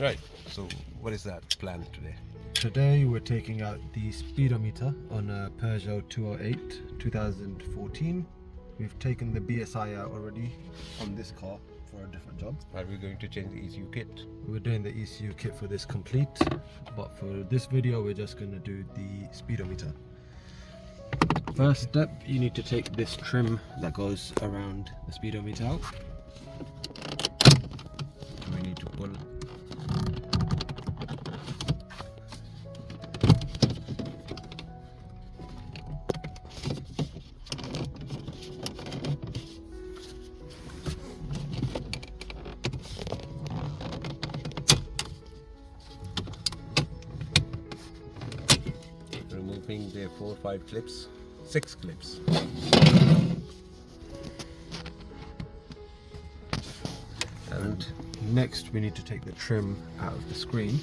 Right, so what is that plan today? Today we're taking out the speedometer on a Peugeot 208 2014. We've taken the BSI out already on this car for a different job. Are we going to change the ECU kit? We're doing the ECU kit for this complete, but for this video we're just going to do the speedometer. First step, you need to take this trim that goes around the speedometer out. We need to pull. Removing the 4 or 5 clips, 6 clips. And next we need to take the trim out of the screen.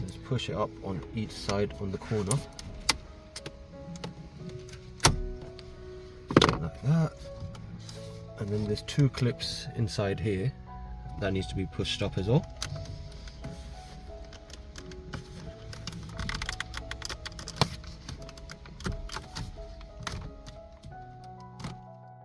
Just push it up on each side on the corner. Like that. And then there's 2 clips inside here that needs to be pushed up as well.